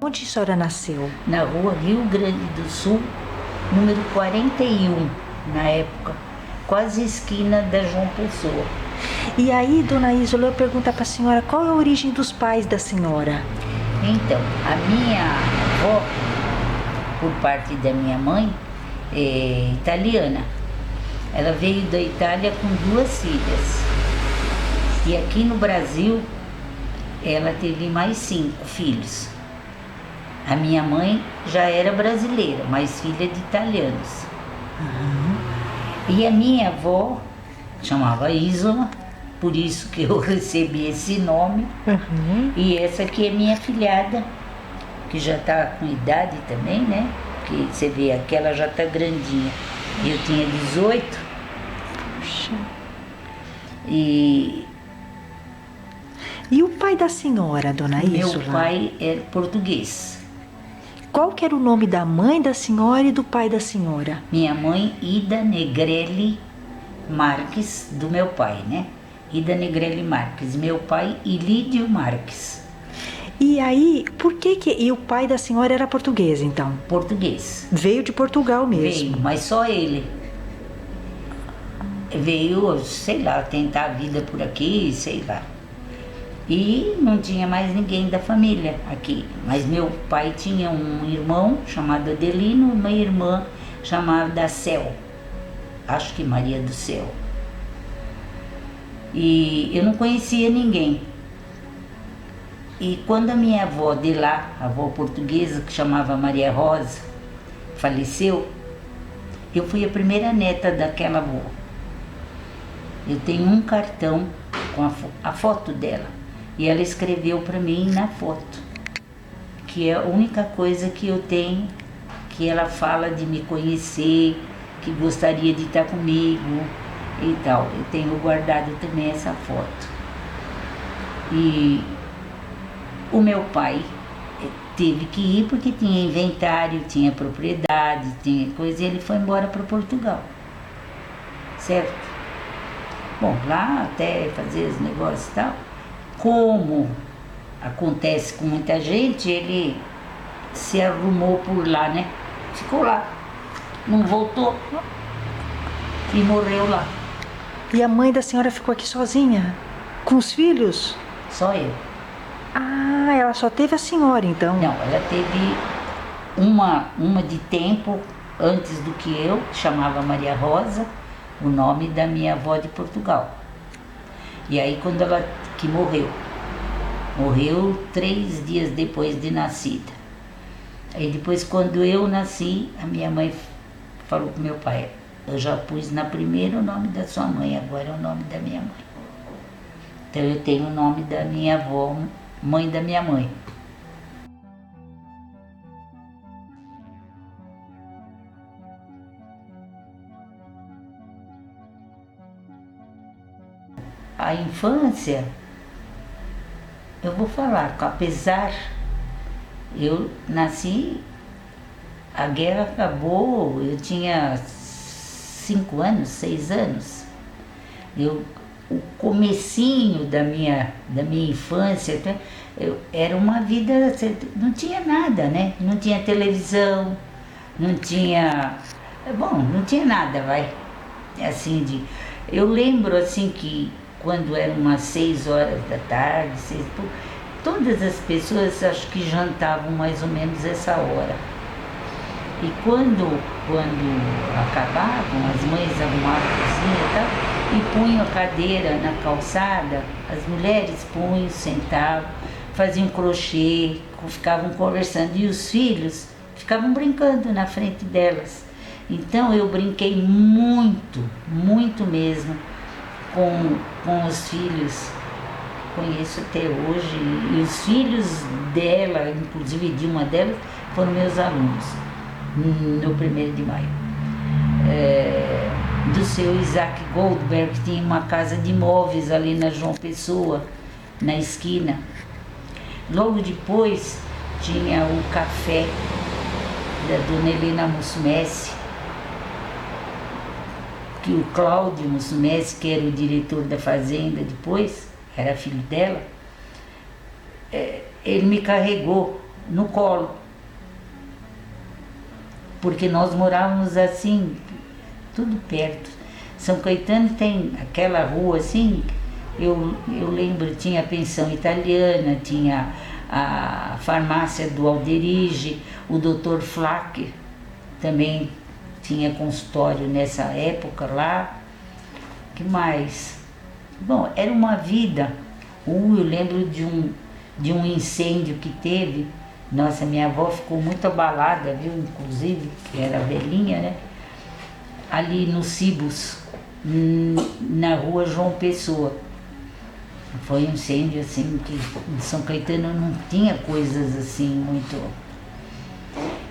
Aonde a senhora nasceu? Na rua Rio Grande do Sul, número 41, na época, quase esquina da João Pessoa. E aí, dona Isola, eu pergunto para a senhora, qual é a origem dos pais da senhora? Então, a minha avó, por parte da minha mãe, é italiana. Ela veio da Itália com 2 filhas. E aqui no Brasil, ela teve mais 5 filhos. A minha mãe já era brasileira, mas filha de italianos. E a minha avó chamava Isola, por isso que eu recebi esse nome. E essa aqui é minha filhada, que já está com idade também, né? Que você vê, aquela já está grandinha. Eu tinha 18. Puxa. E o pai da senhora, dona Isola? meu pai era português. Qual que era o nome da mãe da senhora e do pai da senhora? Minha mãe, Ida Negrelli Marques, do meu pai, né? Ida Negrelli Marques. Meu pai, Ilídio Marques. E aí, por que E o pai da senhora era português, então? Português. Veio de Portugal mesmo? Veio, mas só ele. Veio, sei lá, tentar a vida por aqui, sei lá. E não tinha mais ninguém da família aqui. Mas meu pai tinha um irmão chamado Adelino e uma irmã chamada Céu. Acho que Maria do Céu. E eu não conhecia ninguém. E quando a minha avó de lá, a avó portuguesa, que chamava Maria Rosa, faleceu, eu fui a primeira neta daquela avó. Eu tenho um cartão com a foto dela. E ela escreveu para mim na foto, que é a única coisa que eu tenho, que ela fala de me conhecer, que gostaria de estar comigo e tal. Eu tenho guardado também essa foto. E o meu pai teve que ir porque tinha inventário, tinha propriedade, tinha coisa, e ele foi embora para Portugal, certo? Bom, lá até fazer os negócios e tal. Como acontece com muita gente, ele se arrumou por lá, né? Ficou lá, não voltou e morreu lá. E a mãe da senhora ficou aqui sozinha? Com os filhos? Só eu. Ah, ela só teve a senhora, então? Não, ela teve uma de tempo antes do que eu, chamava Maria Rosa, o nome da minha avó de Portugal. E aí quando ela que morreu 3 dias depois de nascida. Aí depois quando eu nasci, a minha mãe falou pro meu pai, eu já pus na primeira o nome da sua mãe, agora é o nome da minha mãe. Então eu tenho o nome da minha avó, mãe da minha mãe. A infância, eu vou falar, apesar, eu nasci, a guerra acabou, eu tinha 5 anos, 6 anos. O comecinho da minha infância, era uma vida, não tinha nada, né? Não tinha televisão, não tinha, não tinha nada, vai, assim, eu lembro assim que quando eram umas 6 horas da tarde, todas as pessoas acho que jantavam mais ou menos essa hora. E quando acabavam, as mães arrumavam a cozinha e tal, e punham a cadeira na calçada, as mulheres punham, sentavam, faziam crochê, ficavam conversando, e os filhos ficavam brincando na frente delas. Então eu brinquei muito, muito mesmo com os filhos, conheço até hoje, e os filhos dela, inclusive de uma delas, foram meus alunos no 1º de maio. Do seu Isaac Goldberg, que tinha uma casa de móveis ali na João Pessoa, na esquina. Logo depois tinha o café da dona Helena Musumeci, que o Cláudio Musumeci, que era o diretor da fazenda depois, era filho dela, ele me carregou no colo. Porque nós morávamos assim, tudo perto. São Caetano tem aquela rua assim, eu lembro, tinha a pensão italiana, tinha a farmácia do Alderige, o Dr. Flack também tinha consultório nessa época lá. Que mais? Bom, era uma vida. Eu lembro de um incêndio que teve. Nossa, minha avó ficou muito abalada, viu? Inclusive, que era velhinha, né? Ali no Cibus, na rua João Pessoa. Foi um incêndio assim que em São Caetano não tinha coisas assim muito.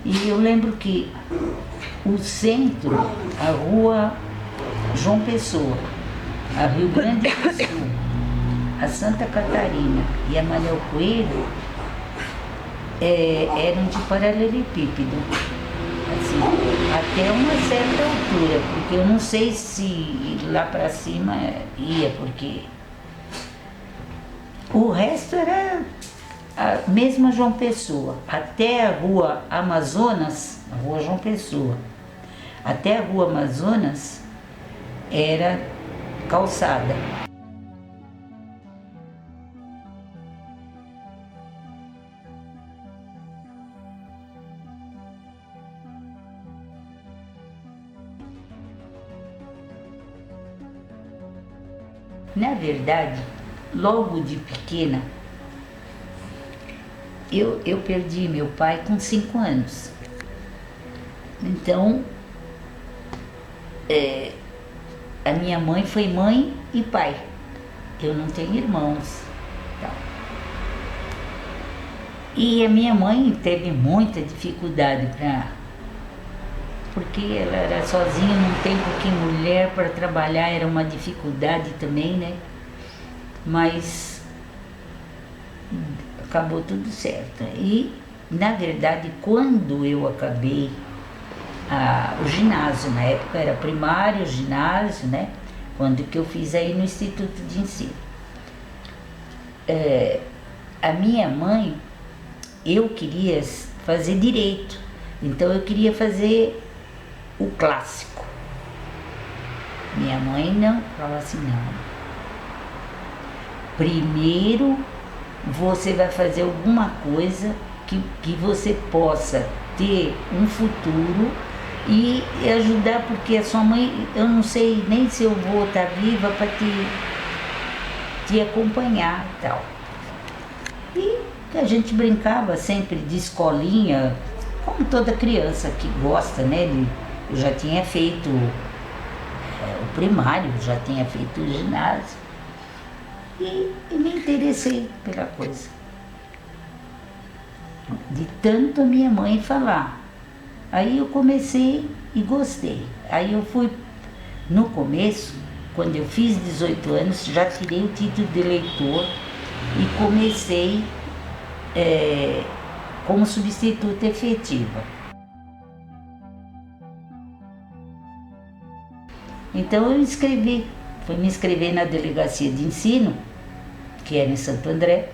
E eu lembro que o centro, a rua João Pessoa, a Rio Grande do Sul, a Santa Catarina e a Manuel Coelho eram de paralelepípedo, assim, até uma certa altura, porque eu não sei se lá para cima ia, porque o resto era a mesma João Pessoa, até a rua Amazonas, a rua João Pessoa, até a rua Amazonas era calçada. Na verdade, logo de pequena, eu perdi meu pai com 5 anos. Então, a minha mãe foi mãe e pai. Eu não tenho irmãos. Então. E a minha mãe teve muita dificuldade porque ela era sozinha num tempo que mulher para trabalhar era uma dificuldade também, né? Mas acabou tudo certo. E, na verdade, quando eu acabei o ginásio, na época era primário, ginásio, né? Quando que eu fiz aí no Instituto de Ensino. A minha mãe, eu queria fazer direito, então eu queria fazer o clássico. Minha mãe não, falava assim, não. Primeiro você vai fazer alguma coisa que você possa ter um futuro e ajudar, porque a sua mãe, eu não sei nem se eu vou estar viva para te acompanhar e tal. E a gente brincava sempre de escolinha, como toda criança que gosta, né? Eu já tinha feito o primário, já tinha feito o ginásio e me interessei pela coisa. De tanto a minha mãe falar. Aí eu comecei e gostei. Aí eu fui, no começo, quando eu fiz 18 anos, já tirei o título de eleitor e comecei como substituta efetiva. Então eu fui me inscrever na delegacia de ensino, que era em Santo André,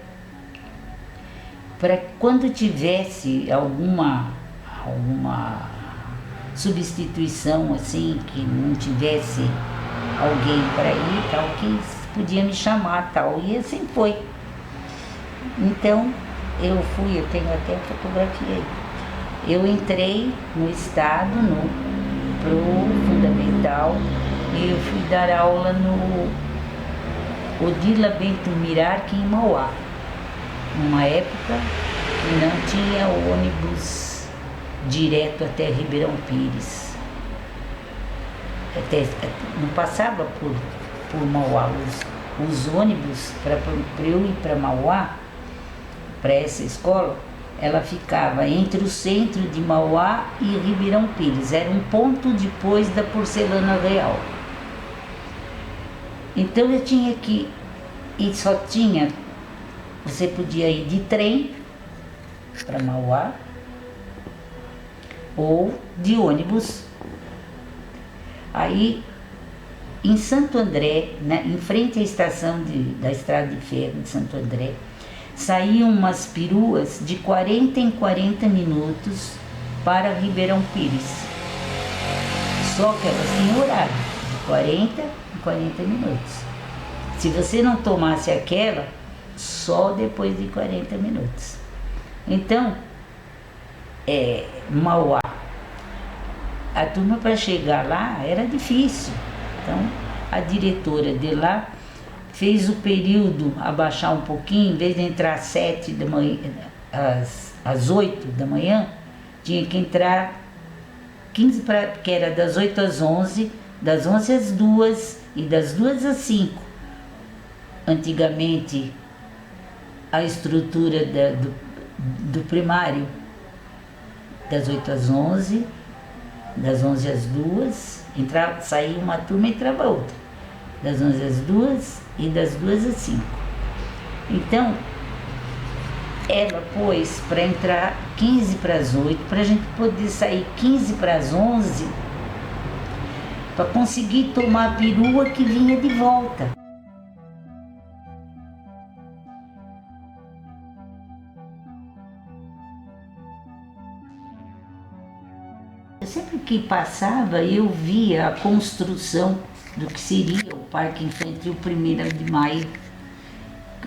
para quando tivesse alguma substituição assim, que não tivesse alguém para ir, tal, que podia me chamar, tal, e assim foi. Então eu tenho até a fotografia aí. Eu entrei no estado, pro fundamental, e eu fui dar aula no Odila Bento Mirarque em Mauá, numa época que não tinha ônibus direto até Ribeirão Pires. Não passava por Mauá. Os ônibus para eu ir para Mauá, para essa escola, ela ficava entre o centro de Mauá e Ribeirão Pires. Era um ponto depois da Porcelana Real. Então eu tinha que ir, você podia ir de trem para Mauá ou de ônibus. Aí em Santo André, em frente à estação da Estrada de Ferro de Santo André, saíam umas peruas de 40 em 40 minutos para Ribeirão Pires. Só que elas tinham horário, de 40 em 40 minutos. Se você não tomasse aquela, só depois de 40 minutos. Então, Mauá, a turma para chegar lá era difícil. Então, a diretora de lá fez o período abaixar um pouquinho, em vez de entrar às 7 da manhã, às 8 da manhã, tinha que entrar 15 para, que era das 8 às 11, das 11 às 2 e das 2 às 5. Antigamente, a estrutura do primário, das 8 às 11, das 11 às 2, saía uma turma e entrava outra, das 11 às 2 e das 2 às 5. Então, ela pôs para entrar 15 para as 8, para a gente poder sair 15 para as 11, para conseguir tomar a perua que vinha de volta. Sempre que passava, eu via a construção do que seria o Parque Infantil 1º de Maio.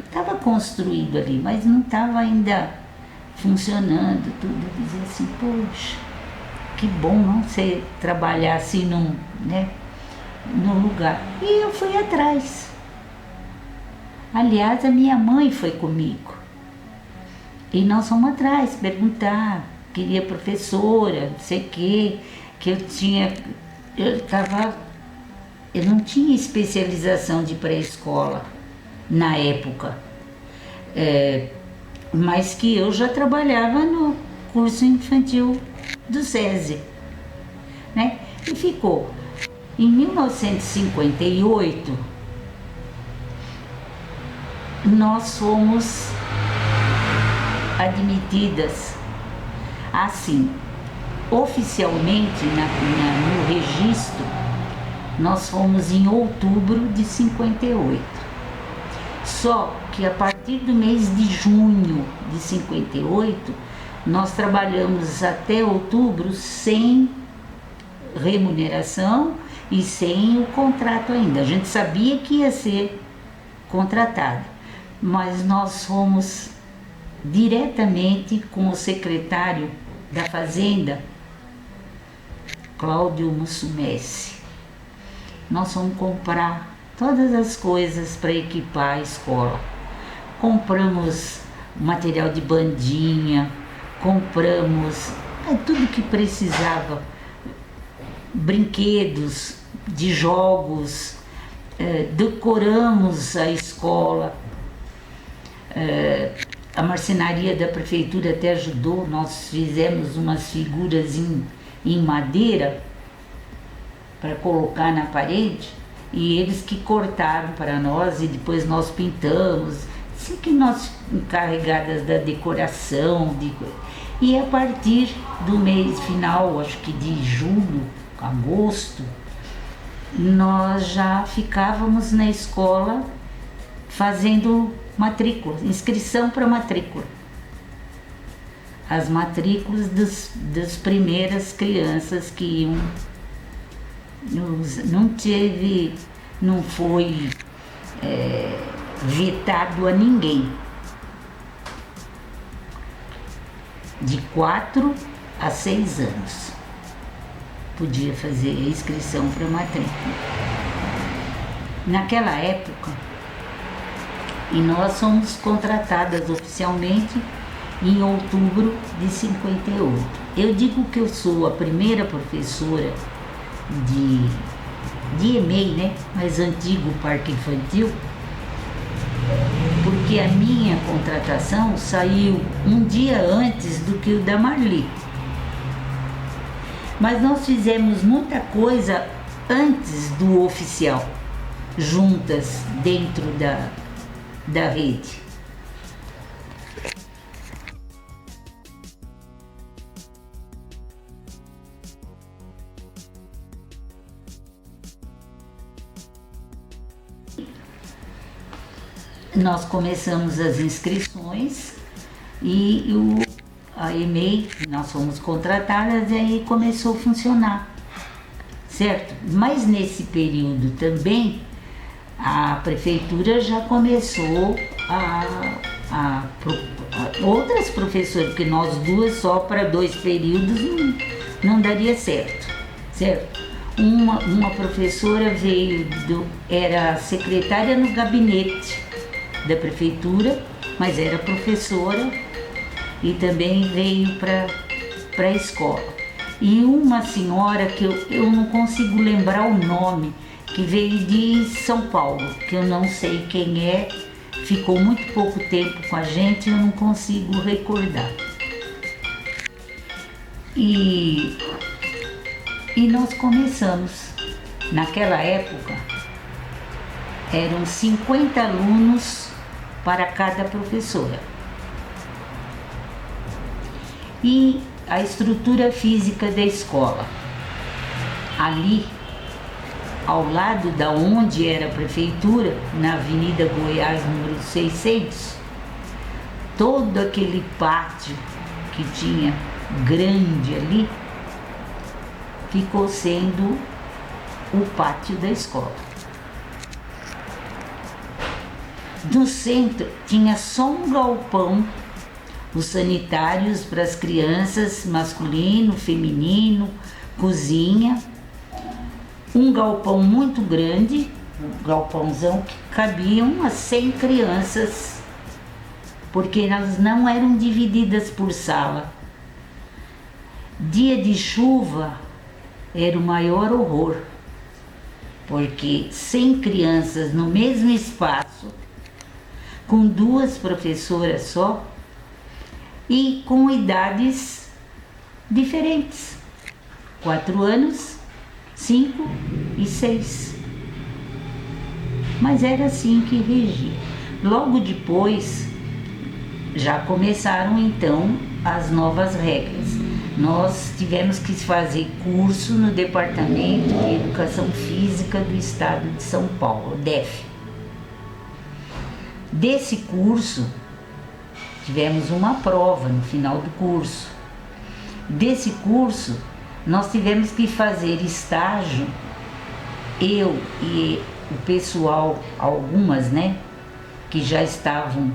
Estava construído ali, mas não estava ainda funcionando tudo. Eu dizia assim, poxa, que bom não você trabalhar assim num lugar. E eu fui atrás. Aliás, a minha mãe foi comigo. E nós fomos atrás, perguntar, queria professora, não sei o quê, que eu não tinha especialização de pré-escola na época, mas que eu já trabalhava no curso infantil do SESI, né? E ficou. Em 1958, nós fomos admitidas, assim, oficialmente no registro, nós fomos em outubro de 58. Só que a partir do mês de junho de 58, nós trabalhamos até outubro sem remuneração e sem o contrato ainda. A gente sabia que ia ser contratado, mas nós fomos diretamente com o secretário da Fazenda, Cláudio Mussumessi. Nós fomos comprar todas as coisas para equipar a escola. Compramos material de bandinha, compramos tudo que precisava, brinquedos, de jogos, decoramos a escola. A marcenaria da prefeitura até ajudou, nós fizemos umas figuras em madeira para colocar na parede, e eles que cortaram para nós e depois nós pintamos, assim que nós encarregadas da decoração, e a partir do mês final, acho que de julho, agosto, nós já ficávamos na escola fazendo matrícula, inscrição para matrícula. As matrículas das primeiras crianças que iam. Não foi vetado a ninguém. De 4 a 6 anos podia fazer a inscrição para matrícula. Naquela época, e nós fomos contratadas oficialmente em outubro de 58. Eu digo que eu sou a primeira professora de EMEI, né? Mais antigo Parque Infantil, porque a minha contratação saiu um dia antes do que o da Marli. Mas nós fizemos muita coisa antes do oficial, juntas dentro da rede. nós começamos as inscrições e a EMEI, nós fomos contratadas e aí começou a funcionar, certo? Mas nesse período também a prefeitura já começou outras professoras, porque nós duas só para 2 períodos não daria certo, certo? Uma professora veio, era secretária no gabinete da prefeitura, mas era professora e também veio para a escola. E uma senhora que eu não consigo lembrar o nome, que veio de São Paulo, que eu não sei quem é, ficou muito pouco tempo com a gente e eu não consigo recordar. E nós começamos. Naquela época, eram 50 alunos para cada professora. E a estrutura física da escola. Ali, ao lado da onde era a prefeitura, na Avenida Goiás, número 600, todo aquele pátio que tinha grande ali, ficou sendo o pátio da escola. No centro tinha só um galpão, os sanitários para as crianças, masculino, feminino, cozinha, um galpão muito grande, um galpãozão que cabiam umas 100 crianças, porque elas não eram divididas por sala. Dia de chuva era o maior horror, porque 100 crianças no mesmo espaço, com 2 professoras só e com idades diferentes, 4 anos, 5 e 6. Mas era assim que regia. Logo depois, já começaram então as novas regras. Nós tivemos que fazer curso no Departamento de Educação Física do Estado de São Paulo, DEF. Desse curso, tivemos uma prova no final do curso. Desse curso, nós tivemos que fazer estágio, eu e o pessoal, algumas, né, que já estavam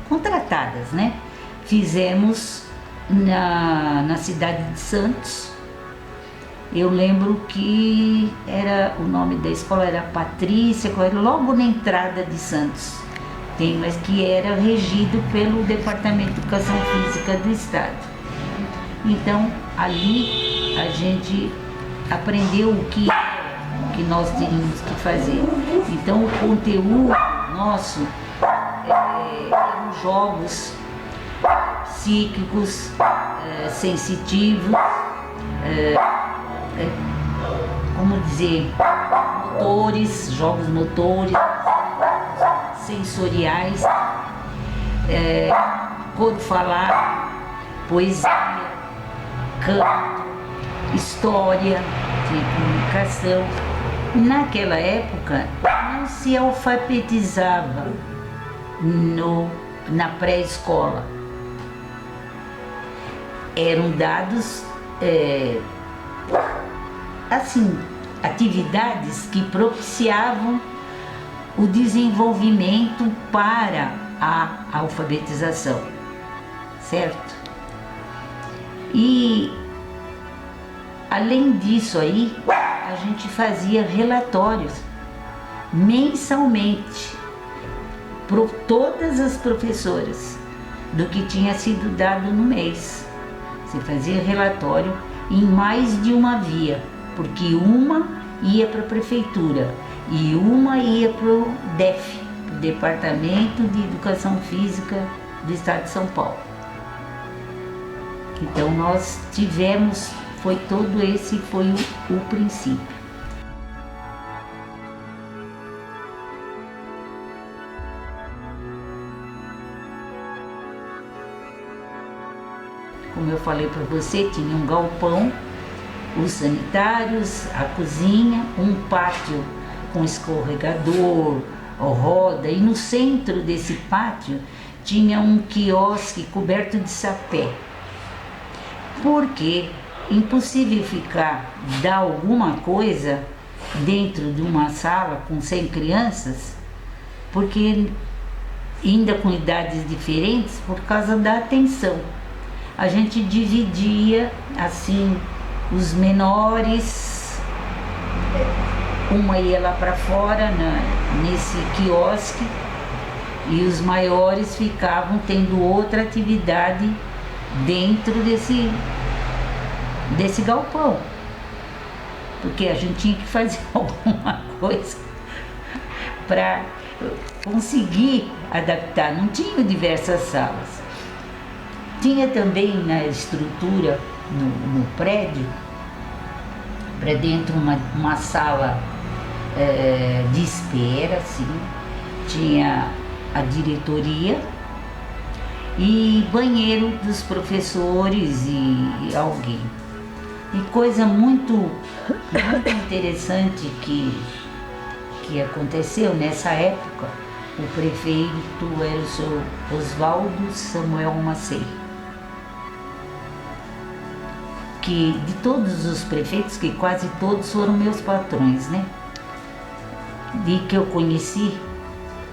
contratadas, né, fizemos na cidade de Santos. Eu lembro que o nome da escola era Patrícia, logo na entrada de Santos, mas que era regido pelo Departamento de Educação Física do Estado. Então, ali a gente aprendeu o que nós teríamos que fazer. Então, o conteúdo nosso eram jogos psíquicos, sensitivos, motores, jogos motores, sensoriais, coro falar, poesia, canto, história, de comunicação. Naquela época não se alfabetizava na pré-escola. Eram dados atividades que propiciavam o desenvolvimento para a alfabetização, certo? E além disso aí, a gente fazia relatórios mensalmente para todas as professoras do que tinha sido dado no mês. Você fazia relatório em mais de uma via, porque uma ia para a prefeitura e uma ia para o DEF, o Departamento de Educação Física do Estado de São Paulo. Então nós tivemos, foi o princípio. Como eu falei para você, tinha um galpão, os sanitários, a cozinha, um pátio com escorregador, roda, e no centro desse pátio tinha um quiosque coberto de sapé. Porque impossível dar alguma coisa dentro de uma sala com 100 crianças, porque ainda com idades diferentes, por causa da atenção. A gente dividia assim os menores, uma ia lá para fora nesse quiosque e os maiores ficavam tendo outra atividade dentro desse galpão, porque a gente tinha que fazer alguma coisa para conseguir adaptar. Não tinha diversas salas. Tinha também na estrutura, no prédio, para dentro uma sala de espera, assim. Tinha a diretoria e banheiro dos professores e alguém. E coisa muito interessante que aconteceu nessa época, o prefeito era o senhor Oswaldo Samuel Macei, que de todos os prefeitos, que quase todos foram meus patrões, né? E que eu conheci,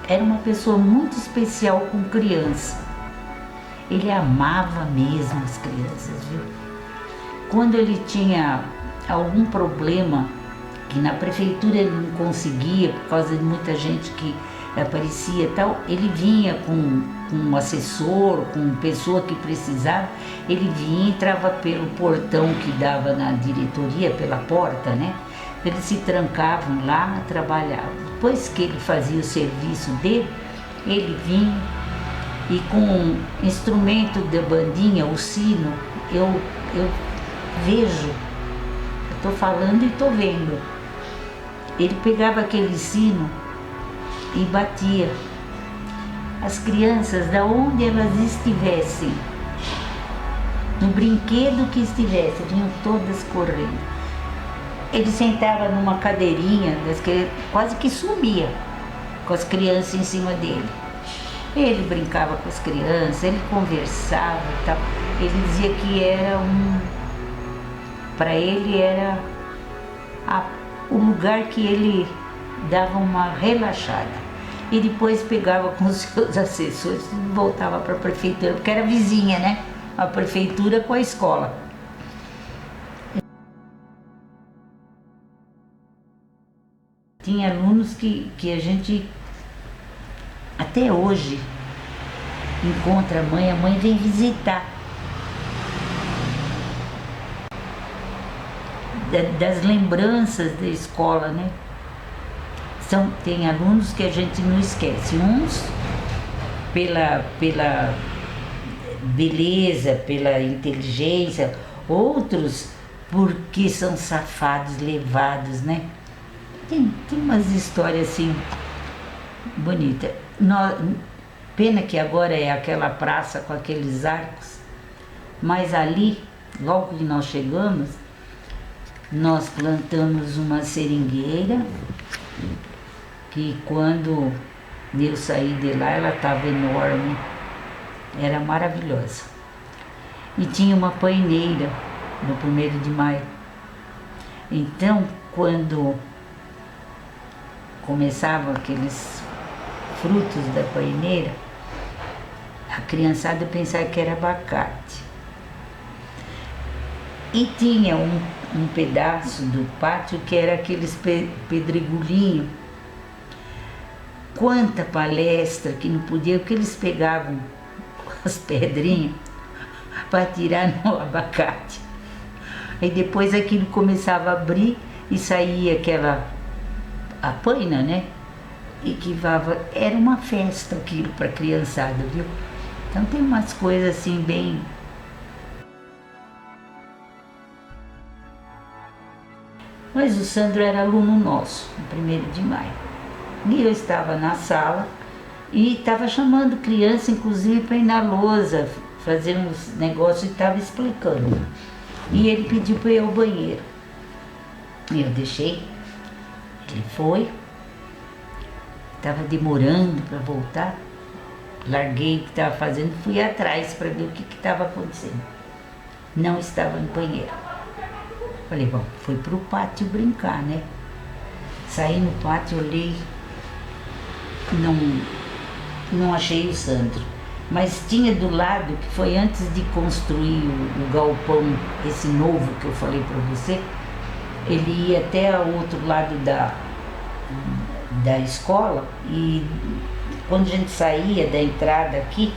era uma pessoa muito especial com criança. Ele amava mesmo as crianças, viu? Quando ele tinha algum problema, que na prefeitura ele não conseguia, por causa de muita gente que aparecia e tal, ele vinha com um assessor, com pessoa que precisava, ele vinha, entrava pelo portão que dava na diretoria, pela porta, né? Eles se trancavam lá, trabalhavam. Depois que ele fazia o serviço dele, ele vinha e com o instrumento da bandinha, o sino, eu vejo, estou falando e estou vendo. Ele pegava aquele sino e batia. As crianças, da onde elas estivessem, no brinquedo que estivessem, vinham todas correndo. Ele sentava numa cadeirinha, quase que sumia com as crianças em cima dele. Ele brincava com as crianças, ele conversava e tal. Ele dizia que era para ele era o lugar que ele dava uma relaxada. E depois pegava com os seus assessores e voltava para a prefeitura, porque era vizinha, né? A prefeitura com a escola. Tinha alunos que a gente até hoje encontra a mãe vem visitar. Das lembranças da escola, né? Tem alunos que a gente não esquece, uns pela beleza, pela inteligência, outros porque são safados, levados, né? Tem umas histórias assim bonitas. Pena que agora é aquela praça com aqueles arcos, mas ali, logo que nós chegamos, nós plantamos uma seringueira, que quando eu saí de lá ela estava enorme, era maravilhosa. E tinha uma paineira no 1º de maio. Então, quando começavam aqueles frutos da paineira, a criançada pensava que era abacate. E tinha um pedaço do pátio que era aqueles pedregulhinhos. Quanta palestra que não podia, porque eles pegavam as pedrinhas para tirar no abacate. Aí depois aquilo começava a abrir e saía a paina, né? E era uma festa aquilo para a criançada, viu? Então tem umas coisas assim bem... Mas o Sandro era aluno nosso, no 1º de maio. E eu estava na sala e estava chamando criança, inclusive, para ir na lousa, fazer uns negócios e estava explicando. E ele pediu para ir ao banheiro. E eu deixei, ele foi, estava demorando para voltar. Larguei o que estava fazendo, fui atrás para ver o que estava acontecendo. Não estava no banheiro. Falei, bom, fui para o pátio brincar, né? Saí no pátio, olhei, não achei o Sandro. Mas tinha do lado, que foi antes de construir o galpão, esse novo que eu falei para você, ele ia até o outro lado da escola, e quando a gente saía da entrada aqui,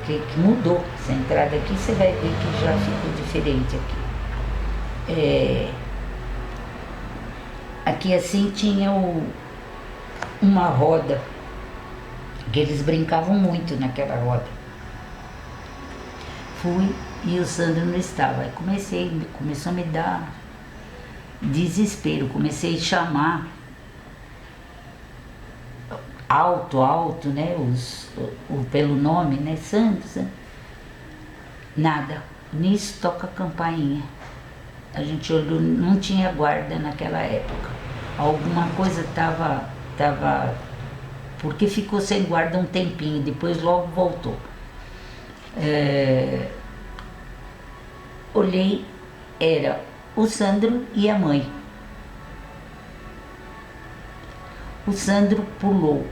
que mudou essa entrada aqui, você vai ver que já ficou diferente aqui. Aqui assim tinha uma roda, que eles brincavam muito naquela roda. Fui e o Sandro não estava. Aí começou a me dar desespero, comecei a chamar alto, né, pelo nome, né, Sandro. Nada. Nisso toca a campainha. A gente olhou, não tinha guarda naquela época. Alguma coisa estava porque ficou sem guarda um tempinho, depois logo voltou. Olhei, era o Sandro e a mãe. O Sandro pulou.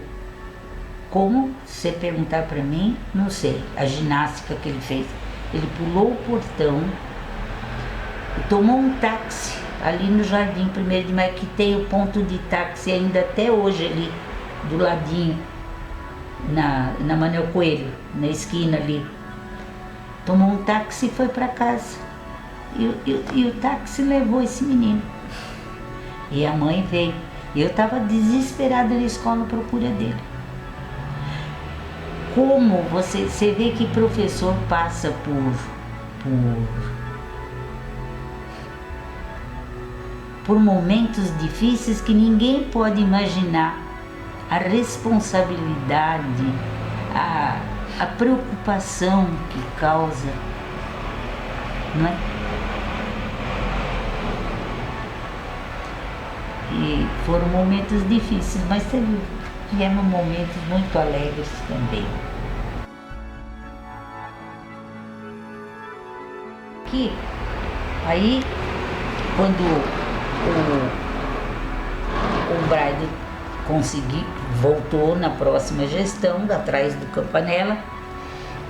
Como? Se você perguntar para mim, não sei. A ginástica que ele fez. Ele pulou o portão, tomou um táxi ali no Jardim 1º de Maio, que tem o ponto de táxi ainda até hoje ali, do ladinho, na Manuel Coelho, na esquina ali. Tomou um táxi e foi para casa. E o táxi levou esse menino. E a mãe veio. E eu estava desesperada na escola à procura dele. Como você vê que professor passa por momentos difíceis que ninguém pode imaginar a responsabilidade, a preocupação que causa, não é? E foram momentos difíceis, mas tivemos momentos muito alegres também. Aí, quando o Braido voltou na próxima gestão, atrás do Campanella,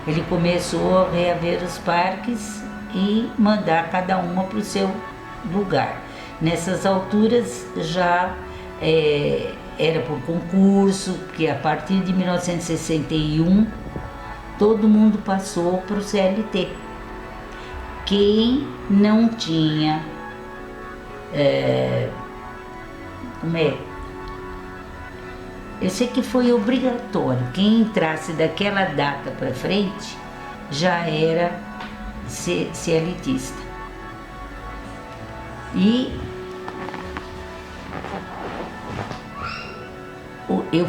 ele começou a reaver os parques e mandar cada uma para o seu lugar. Nessas alturas já era por concurso, porque a partir de 1961 todo mundo passou para o CLT. Quem não tinha eu sei que foi obrigatório, quem entrasse daquela data para frente já era CLTista. E eu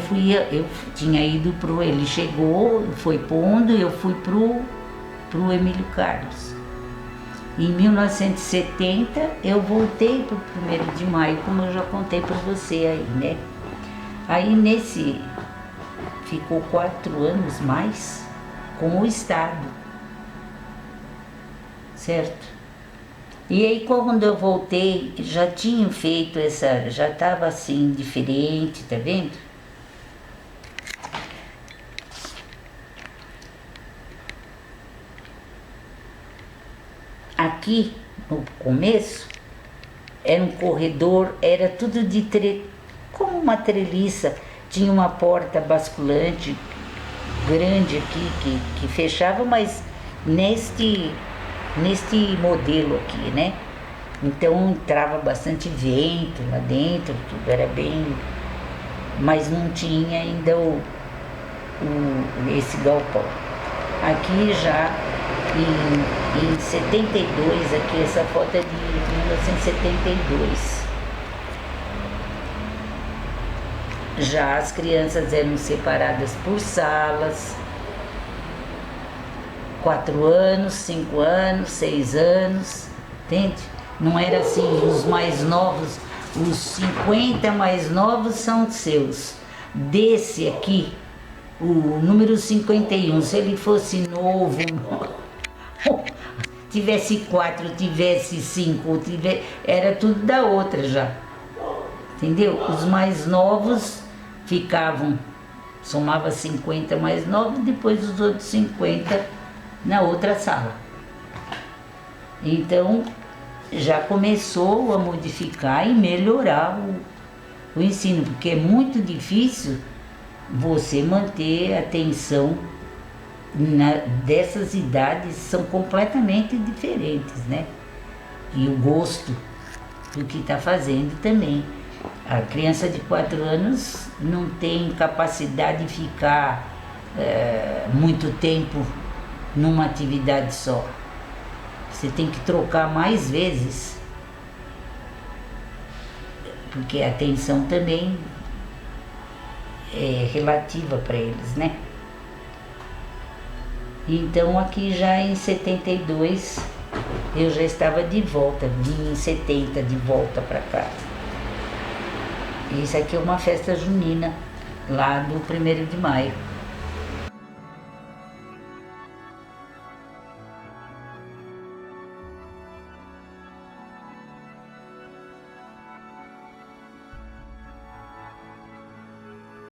tinha ido ele chegou, foi pondo, eu fui pro Emílio Carlos. Em 1970 eu voltei pro 1º de Maio, como eu já contei para você aí, né? Aí ficou 4 anos mais com o Estado, certo? E aí quando eu voltei, já tinham feito já estava assim, diferente, tá vendo? Aqui, no começo, era um corredor, era tudo como uma treliça, tinha uma porta basculante grande aqui, que fechava, mas neste modelo aqui, né? Então entrava bastante vento lá dentro, tudo era bem... Mas não tinha ainda esse galpão. Aqui já em 72, aqui essa foto é de 1972. Já as crianças eram separadas por salas, 4 anos, 5 anos, 6 anos, entende? Não era assim, os mais novos os 50 mais novos são seus. Desse aqui, o número 51, se ele fosse novo, tivesse 4, tivesse 5, era tudo da outra já. Entendeu? Os mais novos ficavam, somava 50 mais novos, depois os outros 50 na outra sala. Então, já começou a modificar e melhorar o ensino, porque é muito difícil você manter a atenção dessas idades, são completamente diferentes, né? E o gosto do que está fazendo também. A criança de 4 anos não tem capacidade de ficar muito tempo numa atividade só. Você tem que trocar mais vezes, porque a atenção também é relativa para eles, né? Então aqui já em 72 eu já estava de volta, vim em 70 de volta para casa. Isso aqui é uma festa junina, lá do 1º de maio.